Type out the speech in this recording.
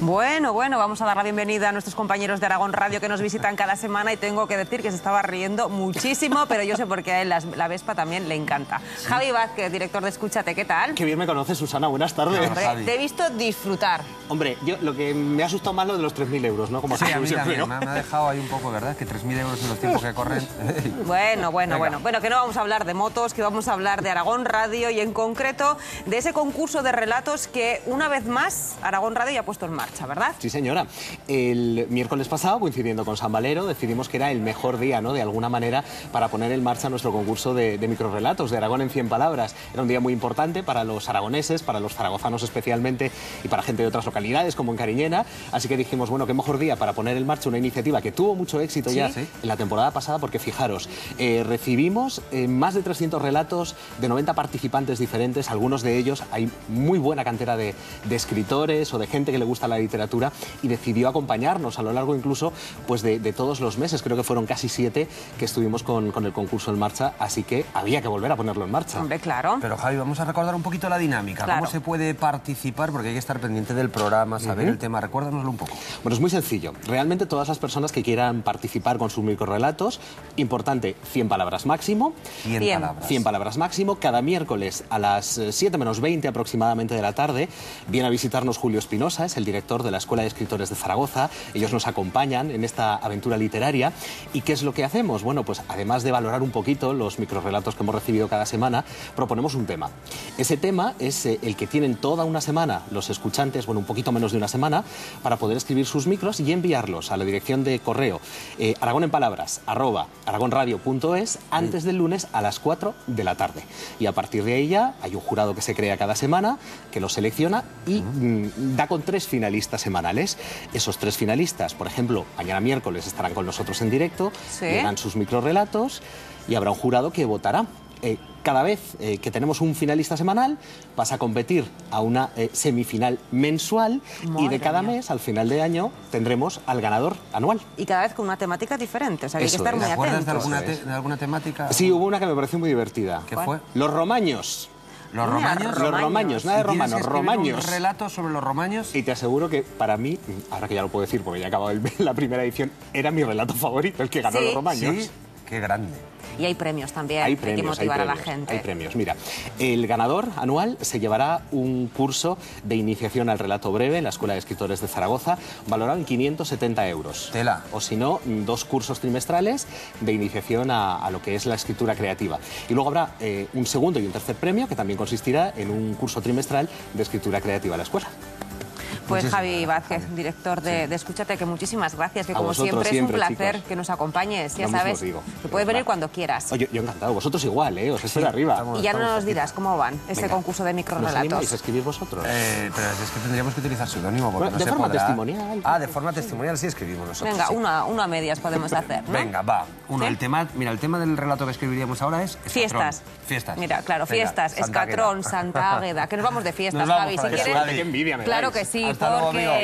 Bueno, vamos a dar la bienvenida a nuestros compañeros de Aragón Radio que nos visitan cada semana y tengo que decir que se estaba riendo muchísimo, pero yo sé por qué a él la Vespa también le encanta. ¿Sí? Javi Vázquez, director de Escúchate, ¿qué tal? Qué bien me conoces, Susana, buenas tardes. Hombre, te he visto disfrutar. Hombre, yo lo que me ha asustado más lo de los 3.000 euros, ¿no? Como sí, a mí siempre, también, me ha dejado ahí un poco, ¿verdad? Que 3.000 euros en los tiempos que corren... Bueno, que no vamos a hablar de motos, que vamos a hablar de Aragón Radio y en concreto de ese concurso de relatos que una vez más Aragón Radio ya ha puesto en marcha, ¿verdad? Sí, señora. El miércoles pasado, coincidiendo con San Valero, decidimos que era el mejor día, ¿no?, de alguna manera, para poner en marcha nuestro concurso de microrrelatos, de Aragón en 100 palabras. Era un día muy importante para los aragoneses, para los zaragozanos especialmente y para gente de otras localidades como en Cariñena. Así que dijimos, bueno, qué mejor día para poner en marcha una iniciativa que tuvo mucho éxito ya en la temporada pasada, porque fijaros, recibimos más de 300 relatos de 90 participantes diferentes. Algunos de ellos hay muy buena cantera de escritores o de gente que le gusta la literatura y decidió acompañarnos a lo largo incluso pues de todos los meses. Creo que fueron casi 7 que estuvimos con el concurso en marcha, así que había que volver a ponerlo en marcha. Hombre, claro. Pero Javi, vamos a recordar un poquito la dinámica. Claro. ¿Cómo se puede participar? Porque hay que estar pendiente del programa, saber el tema. Recuérdanoslo un poco. Bueno, es muy sencillo. Realmente todas las personas que quieran participar con sus microrrelatos, importante, 100 palabras máximo. 100 palabras máximo. Cada miércoles a las 7 menos 20 aproximadamente de la tarde viene a visitarnos Julio Espinosa, es el director de la Escuela de Escritores de Zaragoza. Ellos nos acompañan en esta aventura literaria. ¿Y qué es lo que hacemos? Bueno, pues además de valorar un poquito los microrrelatos que hemos recibido cada semana, proponemos un tema. Ese tema es el que tienen toda una semana los escuchantes, bueno, un poquito menos de una semana, para poder escribir sus micros y enviarlos a la dirección de correo aragonenpalabras@aragonradio.es antes del lunes a las 4 de la tarde. Y a partir de ahí ya hay un jurado que se crea cada semana, que los selecciona y da con 3 finalistas semanales. Esos 3 finalistas, por ejemplo, mañana miércoles estarán con nosotros en directo, llegan sus microrrelatos y habrá un jurado que votará. Cada vez que tenemos un finalista semanal, pasa a competir a una semifinal mensual. Madre y de cada mes, al final de año, tendremos al ganador anual. Y cada vez con una temática diferente, o sea, que hay que estar muy atentos. ¿Te acuerdas de alguna temática? Sí, hubo una que me pareció muy divertida. ¿Qué fue? Los romaños. ¿Los romaños? Los romaños, nada de romanos, romaños. ¿Un relato sobre los romaños? Y te aseguro que para mí, ahora que ya lo puedo decir porque ya he acabado la primera edición, era mi relato favorito, el que ganó los romaños. Sí, qué grande. Y hay premios también, hay que motivar a la gente. Hay premios, mira. El ganador anual se llevará un curso de iniciación al relato breve en la Escuela de Escritores de Zaragoza, valorado en 570 euros. Tela. O si no, 2 cursos trimestrales de iniciación a lo que es la escritura creativa. Y luego habrá un segundo y un tercer premio, que también consistirá en un curso trimestral de escritura creativa a la escuela. Pues Javi Vázquez, director de Escúchate, que muchísimas gracias, que como siempre es un placer, chicos, que nos acompañes, ya sabes, que puedes venir cuando quieras. Oye, yo encantado, vosotros igual, os espero arriba. Y ya no nos dirás cómo van este concurso de microrrelatos. ¿Nos animáis a escribir vosotros? Pero es que tendríamos que utilizar seudónimo, porque no de se forma podrá... testimonial. Ah, de forma testimonial sí escribimos nosotros. Venga, sí. una a medias podemos hacer, ¿no? Venga, va. ¿Sí? El tema del relato que escribiríamos ahora es... Fiestas. Mira, claro, venga, fiestas, Escatrón, Santa Águeda, que nos vamos de fiestas, Javi, si quieres. Qué envidia me Claro dais. que sí, Hasta luego, porque... amigo.